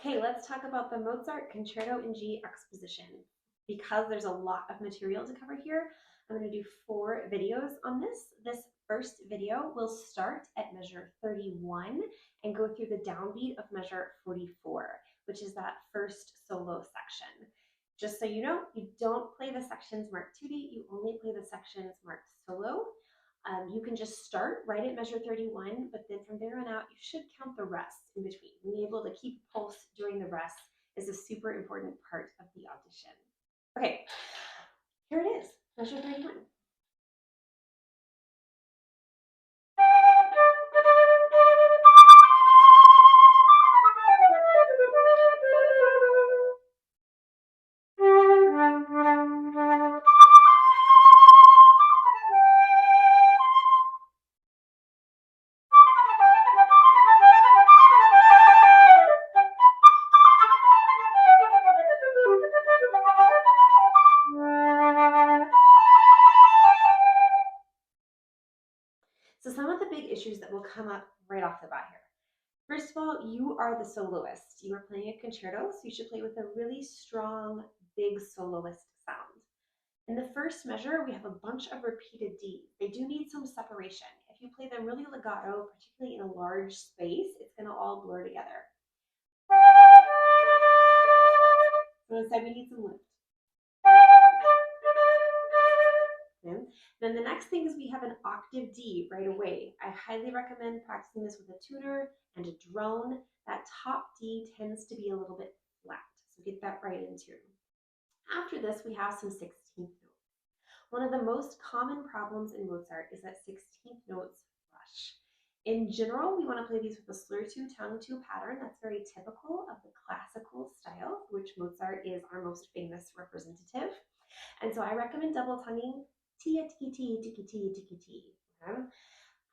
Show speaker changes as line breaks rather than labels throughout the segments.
Okay, let's talk about the Mozart Concerto in G exposition. Because there's a lot of material to cover here, I'm going to do 4 videos on this. This first video will start at measure 31 and go through the downbeat of measure 44, which is that first solo section. Just so you know, you don't play the sections marked tutti, you only play the sections marked solo. You can just start right at measure 31, but then from there on out, you should count the rests in between. Being able to keep pulse during the rest is a super important part of the audition. Okay, here it is, measure 31. So some of the big issues that will come up right off the bat here. First of all, you are the soloist. You are playing a concerto, so you should play with a really strong, big soloist sound. In the first measure, we have a bunch of repeated Ds. They do need some separation. If you play them really legato, particularly in a large space, it's going to all blur together. So instead, we need some lift. Okay. Then the next thing is we have an octave D right away. I highly recommend practicing this with a tuner and a drone. That top D tends to be a little bit flat, so get that right in tune. After this, we have some 16th notes. One of the most common problems in Mozart is that 16th notes rush. In general, we want to play these with a slur 2, tongue 2 pattern. That's very typical of the classical style, which Mozart is our most famous representative. And so I recommend double tonguing tia tiki ti tiki ti tiki ti. Okay?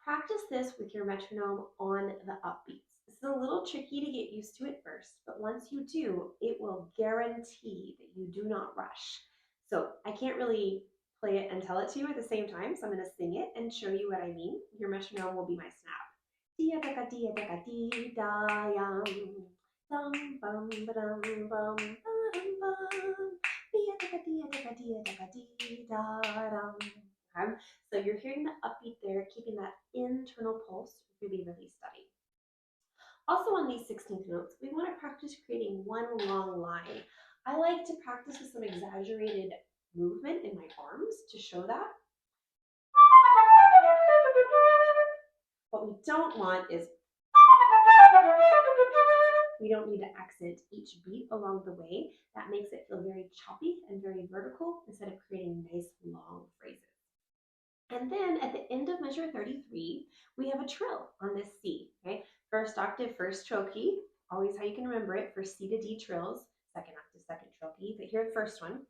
Practice this with your metronome on the upbeats. This is a little tricky to get used to at first, but once you do, it will guarantee that you do not rush. So I can't really play it and tell it to you at the same time, so I'm going to sing it and show you what I mean. Your metronome will be my snap. Dia deka dia deka di da yam dum bum ba dum bum ba dum bum dia deka dia deka dia deka di da dum. Okay? So you're hearing the upbeat there, keeping that internal pulse really, really steady. Also on these 16th notes, we want to practice creating one long line. I like to practice with some exaggerated movement in my arms to show that. What we don't want is, we don't need to accent each beat along the way. That makes it feel very choppy and very vertical instead of creating nice long phrases. And then at the end of measure 33, we have a trill on this C, okay? First octave, first trill key, always how you can remember it for C to D trills, second octave, second trill key, but here the first one.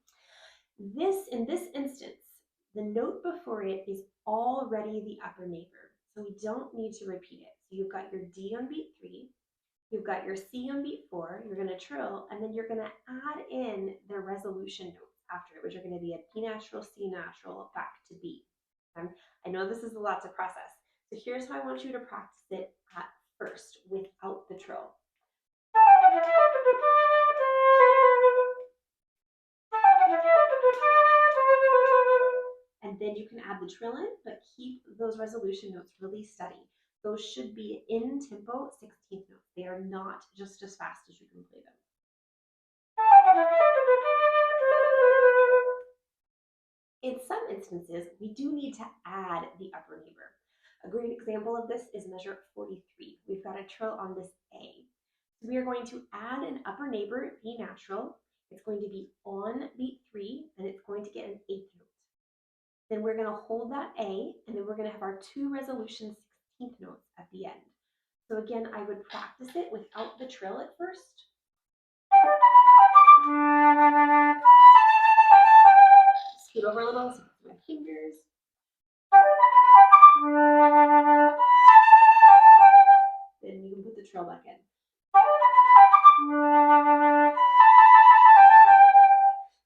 In this instance, the note before it is already the upper neighbor, so we don't need to repeat it. So you've got your D on beat 3, you've got your C on beat 4, you're gonna trill, and then you're gonna add in the resolution notes after it, which are gonna be a B natural, C natural, back to B. I know this is a lot to process. So here's how I want you to practice it at first without the trill. And then you can add the trill in, but keep those resolution notes really steady. Those should be in tempo 16th notes. They are not just as fast as you can play them. In some instances, we do need to add the upper neighbor. A great example of this is measure 43. We've got a trill on this A. So we are going to add an upper neighbor, B natural. It's going to be on beat 3, and it's going to get an 8th note. Then we're going to hold that A, and then we're going to have our 2 resolution 16th notes at the end. So again, I would practice it without the trill at first. Scoot over a little, so my fingers. Then you can put the trill back in.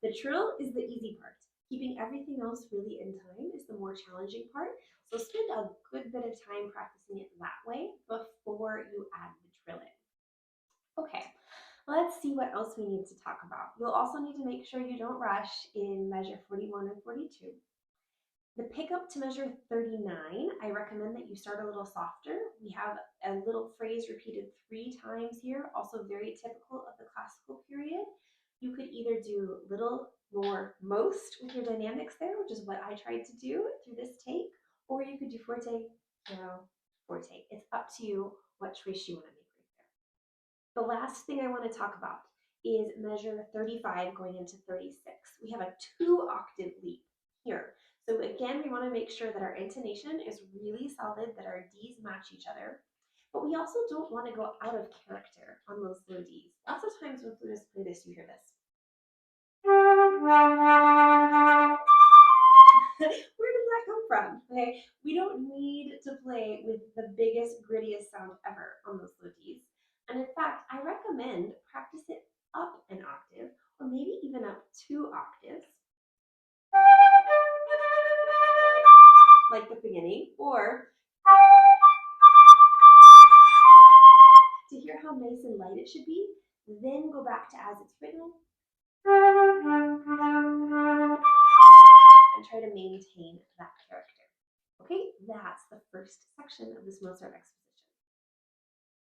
The trill is the easy part. Keeping everything else really in time is the more challenging part. So spend a good bit of time practicing it that way before you add the trill in. Okay, Let's see what else we need to talk about. You'll also need to make sure you don't rush in measure 41 and 42. The pickup to measure 39, I recommend that you start a little softer. We have a little phrase repeated 3 times here, also very typical of the classical period. You could either do little, more, most with your dynamics there, which is what I tried to do through this take, or you could do forte, piano, forte. It's up to you what choice you want to make right there. The last thing I want to talk about is measure 35 going into 36. We have a 2-octave leap here. So again, we want to make sure that our intonation is really solid, that our D's match each other, but we also don't want to go out of character on those low D's. Lots of times when flutists play this, you hear this. Where did that come from? Okay, we don't need to play with the biggest, grittiest sound ever on those low Ds. And in fact, I recommend practice it up an octave, or maybe even up 2 octaves, like the beginning, or to hear how nice and light it should be, then go back to as it's written and try to maintain that character. Okay, that's the first section of this Mozart exposition.